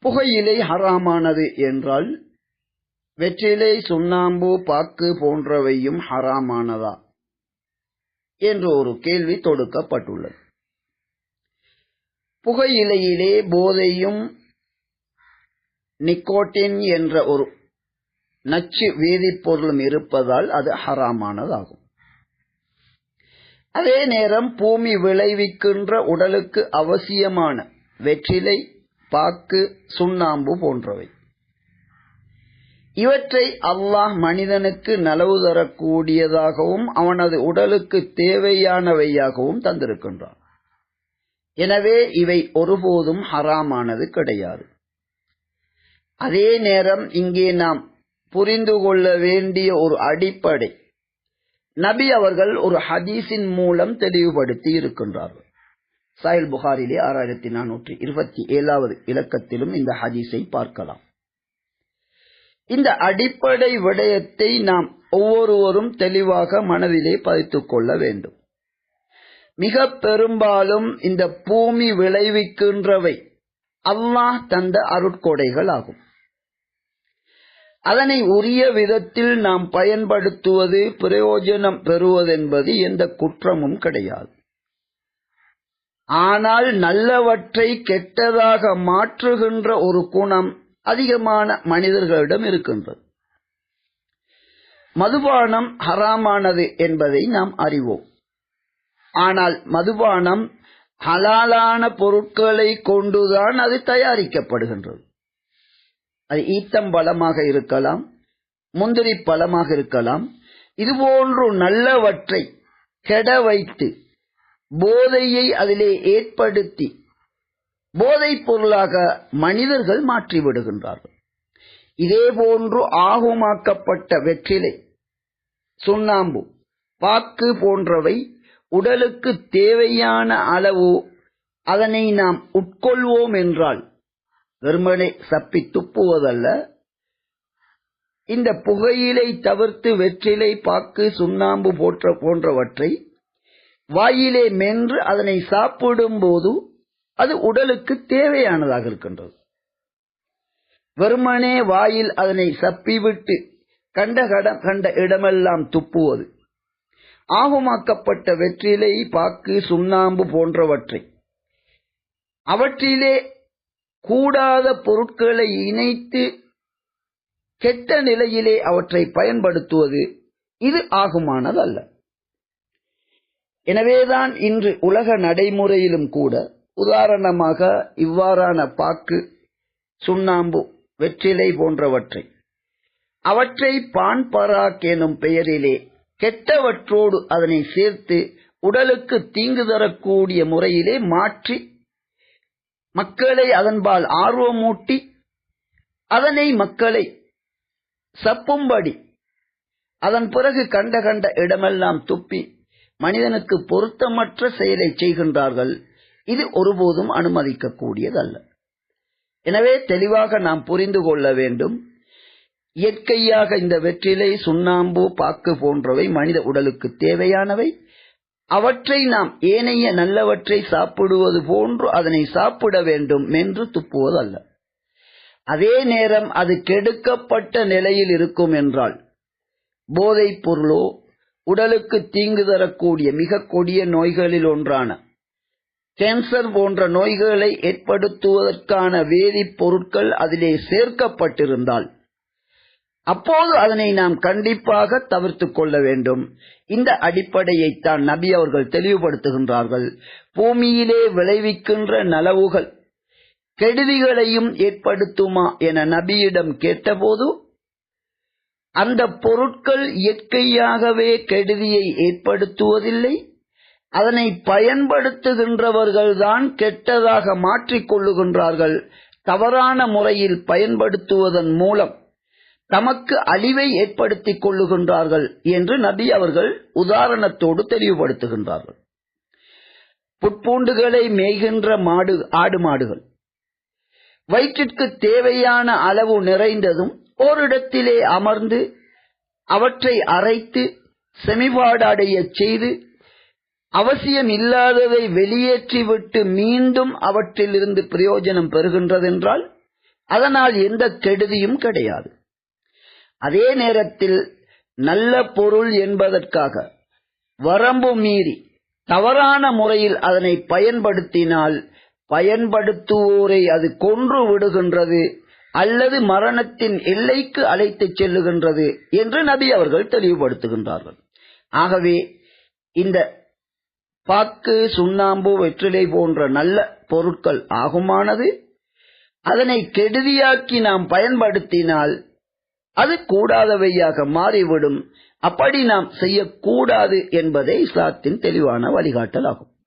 புகையிலை ஹராமானது என்றால் வெற்றிலை, சுண்ணாம்பு, பாக்கு போன்றவையும் ஹராமானதா என்று ஒரு கேள்வி தொடுக்கப்பட்டுள்ளது. புகையிலையிலே போதையும் நிக்கோட்டின் என்ற ஒரு நச்சு வேதிப்பொருளும் இருப்பதால் அது ஹராமானதாகும். அதே நேரம் பூமி விளைவிக்கின்ற உடலுக்கு அவசியமான வெற்றிலை, பாக்கு, சுண்ணாம்பு போன்றவை, இவற்றை அல்லாஹ் மனிதனுக்கு நலவு தரக்கூடியதாகவும் அவனது உடலுக்கு தேவையானவையாகவும் தந்திருக்கின்றான். எனவே இவை ஒருபோதும் ஹராமானது கிடையாது. அதே நேரம் இங்கே நாம் புரிந்து கொள்ள வேண்டிய ஒரு அடிப்படை நபி அவர்கள் ஒரு ஹதீஸின் மூலம் தெளிவுபடுத்தி இருக்கின்றார்கள். சஹீஹ் புகாரிலே 6427வது இலக்கத்திலும் இந்த ஹதீஸை பார்க்கலாம். இந்த அடிப்படை விடயத்தை நாம் ஒவ்வொருவரும் தெளிவாக மனதிலே பதித்துக் கொள்ள வேண்டும். மிக பெரும்பாலும் இந்த பூமி விளைவிக்கின்றவை அல்லாஹ் தந்த அருட்கொடைகள் ஆகும். அதனை உரிய விதத்தில் நாம் பயன்படுத்துவது, பிரயோஜனம் பெறுவதென்பது எந்த குற்றமும் கிடையாது. ஆனால் நல்லவற்றை கெட்டதாக மாற்றுகின்ற ஒரு குணம் அதிகமான மனிதர்களிடம் இருக்கின்றது. மதுபானம் ஹராமானது என்பதை நாம் அறிவோம். ஆனால் மதுபானம் ஹலாலான பொருட்களை கொண்டுதான் அது தயாரிக்கப்படுகின்றது. அது ஈத்தம்பழமாக இருக்கலாம், முந்திரி பழமாக இருக்கலாம். இதுபோன்று நல்லவற்றை கெட வைத்து போதையை அதிலே ஏற்படுத்தி போதைப் பொருளாக மனிதர்கள் மாற்றிவிடுகின்றார்கள். இதேபோன்று ஆகுமாக்கப்பட்ட வெற்றிலை, சுண்ணாம்பு, பாக்கு போன்றவை உடலுக்கு தேவையான அளவு அதனை நாம் உட்கொள்வோம் என்றால் வெறுமனே சப்பி துப்புவதல்ல. இந்த புகையிலை தவிர்த்து வெற்றிலை, பாக்கு, சுண்ணாம்பு போன்றவற்றை வாயிலே மென்று அதனை சாப்பிடும் போது அது உடலுக்கு தேவையானதாக இருக்கின்றது. வெறுமனே வாயில் அதனை சப்பிவிட்டு கண்ட இடமெல்லாம் துப்புவது, ஆகுமாக்கப்பட்ட வெற்றிலை, பாக்கு, சுண்ணாம்பு போன்றவற்றை அவற்றிலே கூடாத பொருட்களை இணைத்து கெட்ட நிலையிலே அவற்றை பயன்படுத்துவது இது ஆகுமானதல்ல. எனவேதான் இன்று உலக நடைமுறையிலும் கூட உதாரணமாக இவ்வாறான பாக்கு, சுண்ணாம்பு, வெற்றிலை போன்றவற்றை அவற்றை பான் பராக் எனும் பெயரிலே கெட்டவற்றோடு அதனை சேர்த்து உடலுக்கு தீங்கு தரக்கூடிய முறையிலே மாற்றி மக்களை அதன்பால் ஆர்வமூட்டி அதனை மக்களை சப்பும்படி அதன் பிறகு கண்ட இடமெல்லாம் துப்பி மனிதனுக்கு பொருத்தமற்ற செயலை செய்கின்றார்கள். இது ஒருபோதும் அனுமதிக்கக்கூடியதல்ல. எனவே தெளிவாக நாம் புரிந்து கொள்ள வேண்டும். இயற்கையாக இந்த வெற்றிலை, சுண்ணாம்பு, பாக்கு போன்றவை மனித உடலுக்கு தேவையானவை. அவற்றை நாம் ஏனைய நல்லவற்றை சாப்பிடுவது போன்று அதனை சாப்பிட வேண்டும் என்று துப்புவதல்ல. அதே நேரம் அது கெடுக்கப்பட்ட நிலையில் இருக்கும் என்றால் போதைப் பொருளோ உடலுக்கு தீங்கு தரக்கூடிய மிக கொடிய நோய்களில் ஒன்றான கேன்சர் போன்ற நோய்களை ஏற்படுத்துவதற்கான வேதிப்பொருட்கள் அதிலே சேர்க்கப்பட்டிருந்தால் அப்போது அதனை நாம் கண்டிப்பாக தவிர்த்துக் கொள்ள வேண்டும். இந்த அடிப்படையைத்தான் நபி அவர்கள் தெளிவுபடுத்துகின்றார்கள். பூமியிலே விளைவிக்கின்ற நலவுகள் கெடுதிகளையும் ஏற்படுத்துமா என நபியிடம் கேட்டபோது அந்த பொருட்கள் இயற்கையாகவே கெடுதியை ஏற்படுத்துவதில்லை, அதனை பயன்படுத்துகின்றவர்கள்தான் கெட்டதாக மாற்றிக்கொள்ளுகின்றார்கள். தவறான முறையில் பயன்படுத்துவதன் மூலம் தமக்கு அழிவை ஏற்படுத்திக் கொள்ளுகின்றார்கள் என்று நபி அவர்கள் உதாரணத்தோடு தெளிவுபடுத்துகின்றார்கள். புட்பூண்டுகளை மேய்கின்ற ஆடு மாடுகள் வயிற்றிற்கு தேவையான அளவு நிறைந்ததும் ஓரிடத்திலே அமர்ந்து அவற்றை அரைத்து செமிபாடடைய செய்து அவசியம் இல்லாததை வெளியேற்றிவிட்டு மீண்டும் அவற்றிலிருந்து பிரயோஜனம் பெறுகின்றதென்றால் அதனால் எந்த கெடுதியும் கிடையாது. அதே நேரத்தில் நல்ல பொருள் என்பதற்காக வரம்பு மீறி தவறான முறையில் அதனை பயன்படுத்தினால் பயன்படுத்துவோரை அது கொன்று விடுகின்றது அல்லது மரணத்தின் எல்லைக்கு அழைத்துச் செல்லுகின்றது என்று நபி அவர்கள் தெளிவுபடுத்துகின்றார்கள். ஆகவே இந்த பாக்கு, சுண்ணாம்பு, வெற்றிலை போன்ற நல்ல பொருட்கள் ஆகுமானது அதனை கெடுதியாக்கி நாம் பயன்படுத்தினால் அது கூடாதவையாக மாறிவிடும். அப்படி நாம் செய்யக்கூடாது என்பதே இஸ்லாத்தின் தெளிவான வழிகாட்டல் ஆகும்.